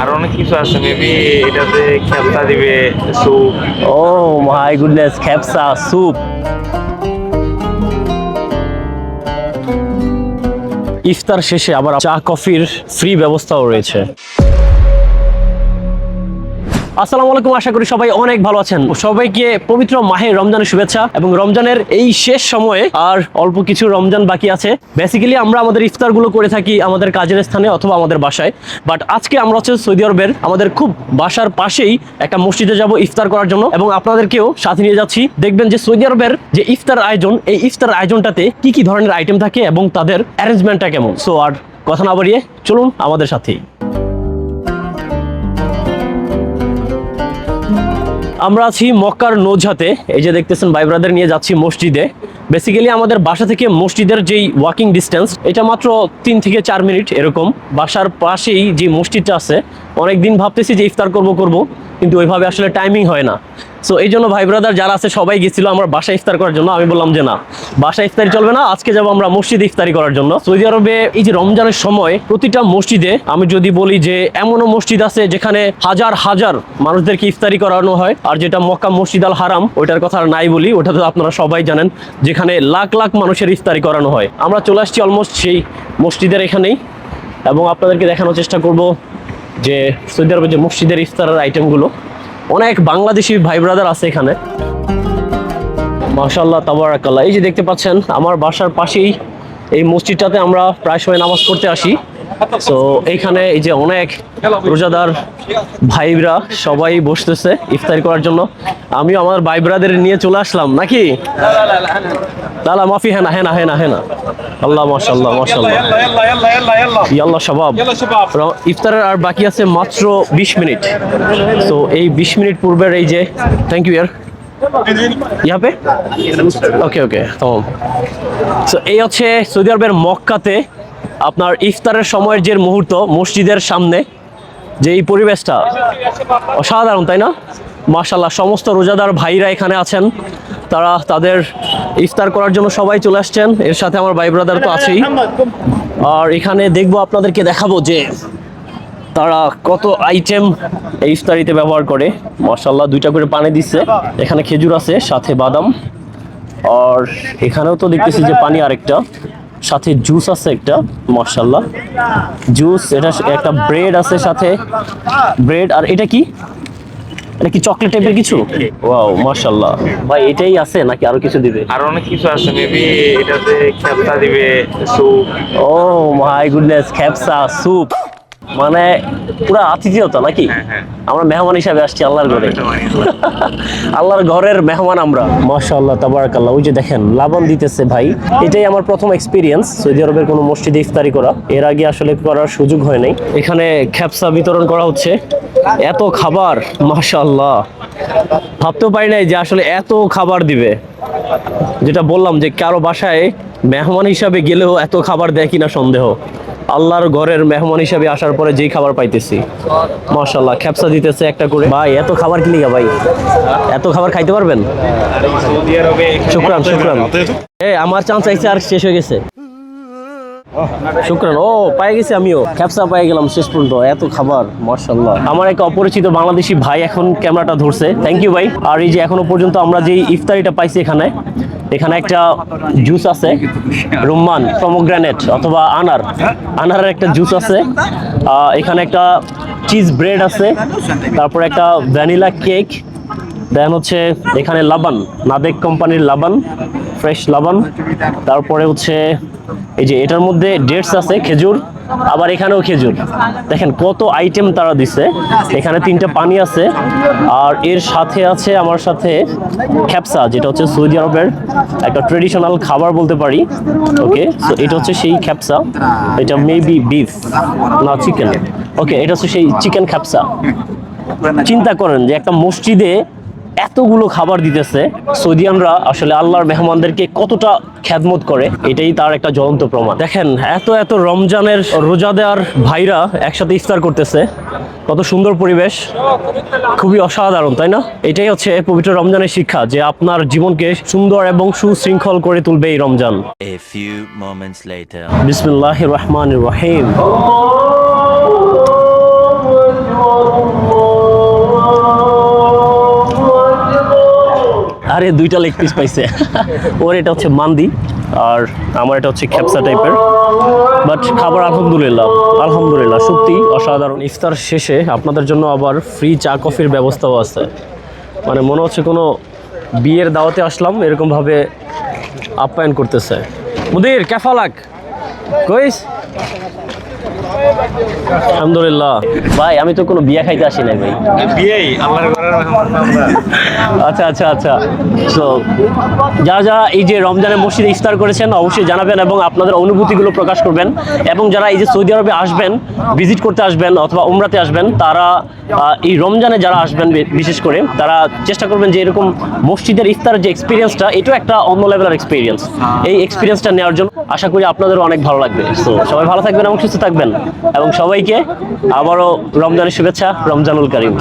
আর অনেক কিছু আছে, মেবি এটাতে খেলতা দিবে, স্যুপ। ও মাই গুডনেস, খেপসা স্যুপ। ইফতার শেষে আবার চা কফির ফ্রি ব্যবস্থাও রয়েছে। আসসালামু আলাইকুম, আশা করি সবাই অনেক ভালো আছেন। সবাইকে পবিত্র মাহে রমজানের শুভেচ্ছা। এবং রমজানের এই শেষ সময়ে আর অল্প কিছু রমজান বাকি আছে। বেসিক্যালি আমরা আমাদের ইফতারগুলো করে থাকি আমাদের কাজের স্থানে অথবা আমাদের বাসায়। বাট আজকে আমরা হচ্ছে সৌদি আরবের আমাদের খুব বাসার পাশেই একটা মসজিদে যাব ইফতার করার জন্য, এবং আপনাদেরকেও সাথে নিয়ে যাচ্ছি। দেখবেন যে সৌদি আরবের যে ইফতার আয়োজন, এই ইফতার আয়োজনটাতে কি কি ধরনের আইটেম থাকে এবং তাদের অ্যারেঞ্জমেন্টটা কেমন। সো আর কথা না বাড়িয়ে চলুন আমাদের সাথেই। আমরা আছি মক্কার নৌঝাতে। এই যে দেখতেছেন ভাই ব্রাদার নিয়ে যাচ্ছি মসজিদে। বেসিক্যালি আমাদের বাসা থেকে মসজিদের যেই ওয়াকিং ডিস্টেন্স, এটা মাত্র 3 থেকে 4 মিনিট এরকম। বাসার পাশেই যে মসজিদটা আছে, অনেকদিন ভাবতেছি যে ইফতার করব, কিন্তু ওইভাবে আসলে টাইমিং হয় না। সো এই জন্য ভাই ব্রাদার যারা আছে সবাই গেছিল আমার বাসায় ইফতার করার জন্য। আমি বললাম যে না, বাসায় ইফতারি চলবে না, আজকে যাবো আমরা মসজিদে ইফতারি করার জন্য। সৌদি আরবে এই যে রমজানের সময় প্রতিটা মসজিদে, আমি যদি বলি যে এমনও মসজিদ আছে যেখানে হাজার হাজার মানুষদেরকে ইফতারি করানো হয়। আর যেটা মক্কা মসজিদ আল হারাম, ওইটার কথা আর নাই বলি, ওটা তো আপনারা সবাই জানেন, যেখানে লাখ লাখ মানুষের ইফতারি করানো হয়। আমরা চলে আসছি অলমোস্ট সেই মসজিদের এখানেই, এবং আপনাদেরকে দেখানোর চেষ্টা করব যে সৌদি আরবের যে মসজিদের ইফতারের আইটেমগুলো। অনেক বাংলাদেশি ভাই ব্রাদার আছে এখানে, মাশাআল্লাহ তাবারাকাল্লাহ। এই যে দেখতে পাচ্ছেন আমার বাসার পাশেই এই মসজিদটাতে আমরা প্রায় সময় নামাজ পড়তে আসি। তো এইখানে এই যে অনেক রোজাদার ভাইরা সবাই বসতেছে ইফতারি করার জন্য। আমিও আমার ভাই ব্রাদের নিয়ে চলে আসলাম নাকি। লালা মাফি হেনা হেনা হেনা হেনা আল্লাহ মাশাআল্লাহ মাশাআল্লাহ ইয়াল্লাহ শাবাব। ইফতারের আর বাকি আছে মাত্র 20 মিনিট। তো এই 20 মিনিট পূর্বের এই যে থ্যাংক ইউ ইয়ার यहाँ पे ওকে ওকে tamam। সো এই হচ্ছে সৌদি আরবের মক্কাতে আপনার ইফতারের সময়ের যে মুহূর্ত, মসজিদের সামনে যে এই পরিবেশটা অসাধারণ, তাই না? মাশাআল্লাহ, সমস্ত রোজাদার ভাইরা এখানে আছেন, তারা তাদের ইফতার করার জন্য সবাই চলে আসছেন। এর সাথে আমার ভাই ব্রাদার তো আছেই। আর এখানে দেখবো, আপনাদেরকে দেখাবো যে তারা কত আইটেম এই ইফতারিতে ব্যবহার করে। মাশাআল্লাহ, 2টা করে পানি দিচ্ছে, এখানে খেজুর আছে সাথে বাদাম। আর এখানেও তো দেখতেছি যে পানি আরেকটা, সাথে জুস আছে একটা, মাশাআল্লাহ জুস। এটা একটা ব্রেড আছে সাথে, ব্রেড। আর এটা কি, এটা কি চকলেট টাইপের কিছু? ওয়াও মাশাআল্লাহ ভাই, এটাই আছে নাকি আরো কিছু দিবে? আর অনেক কিছু আছে, মেবি এটাতে খেলতা দিবে, স্যুপ। ও মাই গুডনেস, খেপসা স্যুপ, মানে পুরো আতিথেয়তা নাকি? আমরা মেহমান হিসাবে আসছি আল্লাহর ঘরে, আল্লাহর ঘরের মেহমান আমরা। মাশাআল্লাহ তাবারাকাল্লাহ। ওই যে দেখেন লাবণ দিতেছে ভাই। এটাই আমার প্রথম এক্সপিরিয়েন্স সৌদি আরবের কোনো মসজিদে ইফতারি করা, এর আগে আসলে করার সুযোগ হয় নাই। এখানে খেপসা বিতরণ করা হচ্ছে, এত খাবার মাশাআল্লাহ, ভাবতেও পারি নাই যে আসলে এত খাবার দিবে। যেটা বললাম যে কারো বাসায় মেহমান হিসাবে গেলেও এত খাবার দেয় কিনা সন্দেহ। আল্লাহর ঘরের মেহমান হিসাবে আসার পরে যেই খাবার পাইতেছি, মাশাআল্লাহ। খেপসা দিতেছে একটা করে। ভাই এত খাবার কিনি ভাই, এত খাবার খাইতে পারবেন? শুকরান শুকরান। আমার চান্স আইছে আর শেষ হয়ে গেছে। শুকরান। ও পাই গেছি, আমিও খেপসা পাই গেলাম শেষ পর্যন্ত। এত খাবার মাশাআল্লাহ। আমার এক অপরিচিত বাংলাদেশি ভাই এখন ক্যামেরাটা ধরছে, থ্যাংক ইউ ভাই। আর এই যে এখনো পর্যন্ত আমরা যে ইফতারিটা পাইছি এখানে, এখানে একটা জুস আছে, রুম্মান পমোগ্রানেট অথবা আনারের একটা জুস আছে। এখানে একটা চিজ ব্রেড আছে, তারপর একটা ভ্যানিলা কেক, দেন হচ্ছে এখানে লাবান, নাদেক কোম্পানির লাবান, ফ্রেশ লাবান। তারপরে হচ্ছে এই যে এটার মধ্যে ডেটস আছে, খেজুর, আবার এখানেও খেজুর। দেখেন কত আইটেম তারা দিছে। এখানে 3টা পানি আছে, আর এর সাথে আছে আমার সাথে খেপসা, যেটা হচ্ছে সৌদি আরবের একটা ট্রেডিশনাল খাবার বলতে পারি। ওকে, সো এটা হচ্ছে সেই খেপসা, এটা মেবি বিফ না চিকেন। ওকে, এটা হচ্ছে সেই চিকেন খেপসা। চিন্তা করেন যে একটা মসজিদে এতগুলো খাবার দিতেছে। সৌদিয়ানরা আসলে আল্লাহর মেহমানদেরকে কতটা খেদমত করে, এটাই তার একটা জ্বলন্ত প্রমাণ। দেখেন এত এত রমজানের রোজাদার ভাইরা একসাথে ইফতার করতেছে, কত সুন্দর পরিবেশ, খুবই অসাধারণ, তাই না? এটাই হচ্ছে পবিত্র রমজানের শিক্ষা, যে আপনার জীবনকে সুন্দর এবং সুশৃঙ্খল করে তুলবে এই রমজান। বিসমিল্লাহির রহমানির রহিম। আরে 2টা লেগ পিস পাইছে। ওর এটা হচ্ছে মান্দি আর আমার এটা হচ্ছে খেপসা টাইপের, বাট খাবার আলহামদুলিল্লাহ আলহামদুলিল্লাহ সত্যি অসাধারণ। ইফতার শেষে আপনাদের জন্য আবার ফ্রি চা কফির ব্যবস্থাও আছে। মানে মনে হচ্ছে কোনো বিয়ের দাওয়াতে আসলাম এরকমভাবে আপ্যায়ন করতেছে। মুদির কেফালাক কইস। আলহামদুলিল্লাহ ভাই, আমি তো কোনো বিয়া খাইতে আসি নাই ভাই। বিয়েই আল্লাহর ঘরের মেহমান আমরা। আচ্ছা আচ্ছা আচ্ছা। সো যারা যারা এই যে রমজানের মসজিদে ইফতার করেছেন অবশ্যই জানাবেন এবং আপনাদের অনুভূতিগুলো প্রকাশ করবেন। এবং যারা এই যে সৌদি আরবে আসবেন, ভিজিট করতে আসবেন অথবা উমরাতে আসবেন, তারা এই রমজানে যারা আসবেন বিশেষ করে তারা চেষ্টা করবেন যে এরকম মসজিদের ইফতারের যে এক্সপিরিয়েন্সটা, এটাও একটা অন্য লেভেলের এক্সপিরিয়েন্স। এই এক্সপিরিয়েন্সটা নেওয়ার জন্য আশা করি আপনাদেরও অনেক ভালো লাগবে। সো সবাই ভালো থাকবেন এবং সুস্থ থাকবেন এবং সবাইকে আবারও রমজানের শুভেচ্ছা, রমজানুল কারীম।